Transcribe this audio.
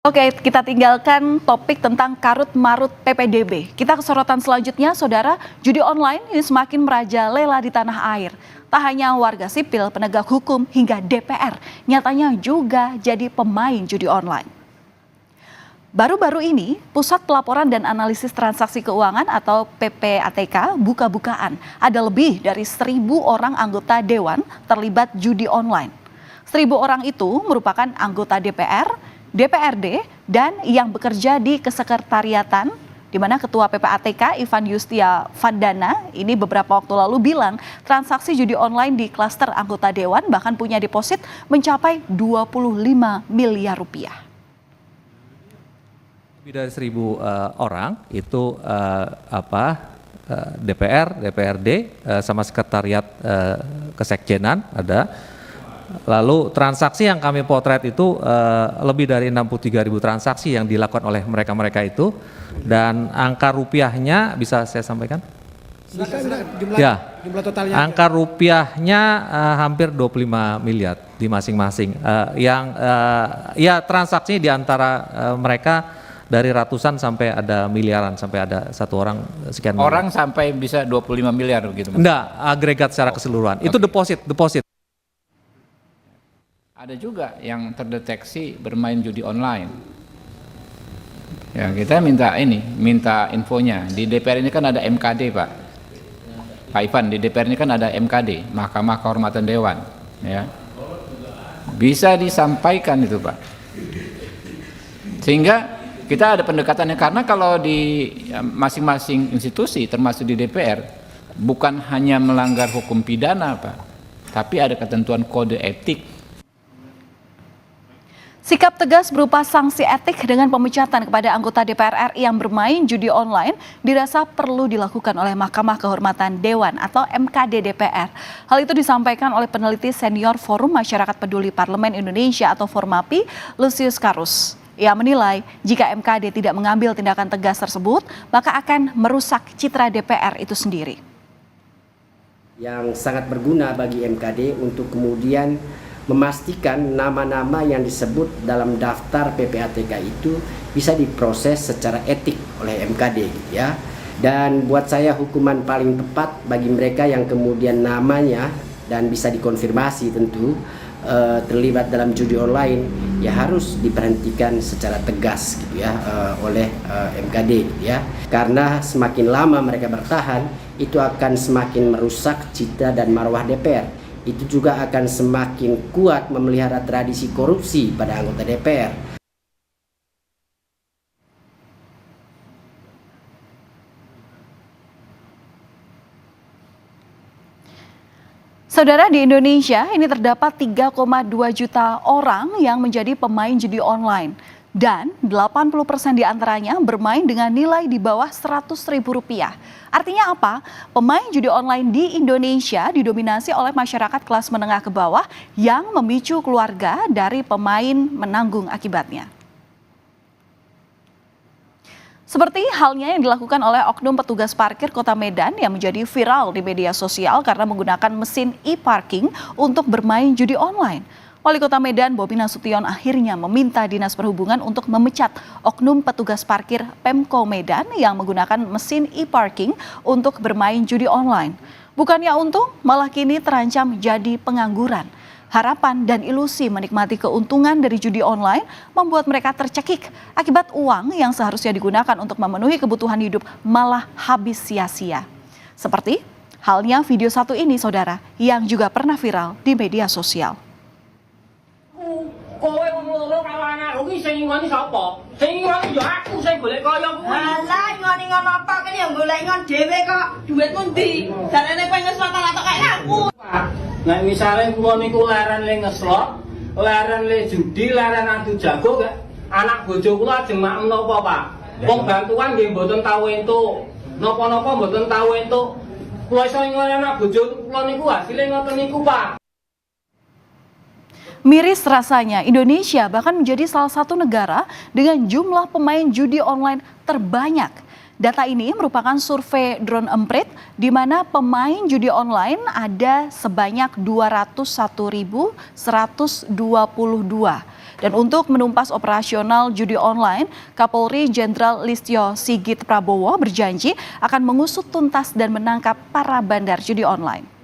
Oke, kita tinggalkan topik tentang karut-marut PPDB. Kita ke sorotan selanjutnya, saudara. Judi online ini semakin merajalela di tanah air. Tak hanya warga sipil, penegak hukum, hingga DPR nyatanya juga jadi pemain judi online. Baru-baru ini, Pusat Pelaporan dan Analisis Transaksi Keuangan atau PPATK buka-bukaan. Ada lebih dari 1.000 orang anggota Dewan terlibat judi online. 1.000 orang itu merupakan anggota DPR, DPRD, dan yang bekerja di kesekretariatan, di mana Ketua PPATK Ivan Yustia Vandana ini beberapa waktu lalu bilang transaksi judi online di klaster anggota Dewan bahkan punya deposit mencapai 25 miliar rupiah. Lebih dari 1.000 orang itu DPR, DPRD sama sekretariat kesekjenan ada. Lalu transaksi yang kami potret itu lebih dari 63.000 transaksi yang dilakukan oleh mereka-mereka itu, dan angka rupiahnya bisa saya sampaikan? Jumlah totalnya. Angka rupiahnya hampir 25 miliar di masing-masing. Ya transaksinya di antara mereka dari ratusan sampai ada miliaran, sampai ada satu orang sekian miliar. Orang sampai bisa 25 miliar begitu? Enggak, agregat secara keseluruhan. Itu deposit. Ada juga yang terdeteksi bermain judi online. Ya, kita minta infonya. Di DPR ini kan ada MKD, Pak Ivan, di DPR ini kan ada MKD, Mahkamah Kehormatan Dewan, ya. Bisa disampaikan itu, Pak. Sehingga kita ada pendekatannya, karena kalau di masing-masing institusi termasuk di DPR bukan hanya melanggar hukum pidana, Pak, tapi ada ketentuan kode etik. Sikap tegas berupa sanksi etik dengan pemecatan kepada anggota DPR RI yang bermain judi online dirasa perlu dilakukan oleh Mahkamah Kehormatan Dewan atau MKD DPR. Hal itu disampaikan oleh peneliti senior Forum Masyarakat Peduli Parlemen Indonesia atau Formapi, Lusius Karus. Ia menilai jika MKD tidak mengambil tindakan tegas tersebut, maka akan merusak citra DPR itu sendiri. Yang sangat berguna bagi MKD untuk kemudian memastikan nama-nama yang disebut dalam daftar PPATK itu bisa diproses secara etik oleh MKD, ya. Dan buat saya hukuman paling tepat bagi mereka yang kemudian namanya dan bisa dikonfirmasi tentu terlibat dalam judi online, ya harus diberhentikan secara tegas gitu ya oleh MKD, ya. Karena semakin lama mereka bertahan, itu akan semakin merusak citra dan marwah DPR. Itu juga akan semakin kuat memelihara tradisi korupsi pada anggota DPR. Saudara, di Indonesia ini terdapat 3,2 juta orang yang menjadi pemain judi online. Dan 80% diantaranya bermain dengan nilai di bawah Rp100.000. Artinya apa? Pemain judi online di Indonesia didominasi oleh masyarakat kelas menengah ke bawah yang memicu keluarga dari pemain menanggung akibatnya. Seperti halnya yang dilakukan oleh oknum petugas parkir Kota Medan yang menjadi viral di media sosial karena menggunakan mesin e-parking untuk bermain judi online. Wali Kota Medan Bobi Nasution akhirnya meminta Dinas Perhubungan untuk memecat oknum petugas parkir Pemko Medan yang menggunakan mesin e-parking untuk bermain judi online. Bukannya untung, malah kini terancam jadi pengangguran. Harapan dan ilusi menikmati keuntungan dari judi online membuat mereka tercekik akibat uang yang seharusnya digunakan untuk memenuhi kebutuhan hidup malah habis sia-sia. Seperti halnya video satu ini, saudara, yang juga pernah viral di media sosial. Kowe wong loro karo anakku iki sing ngoni sapa? Sing ngoni yo aku sing golek kaya kuwi. Alah ngoni ngono apa kene yo golek ngon dhewe kok. Duitmu ndi? Jarene kowe ngeslot tak kaya aku. Nek misale kula niku leren le ngeslot, leren le judi, leren adu jago gak anak bojo kula ajeng mak menapa, Pak? Wong bantuan nggih mboten tau entuk. Napa-napa mboten tau entuk. Kula iso ngene anak bojo kula niku hasile ngoten niku, Pak. Miris rasanya, Indonesia bahkan menjadi salah satu negara dengan jumlah pemain judi online terbanyak. Data ini merupakan survei Drone Emprit, di mana pemain judi online ada sebanyak 201.122. Dan untuk menumpas operasional judi online, Kapolri Jenderal Listio Sigit Prabowo berjanji akan mengusut tuntas dan menangkap para bandar judi online.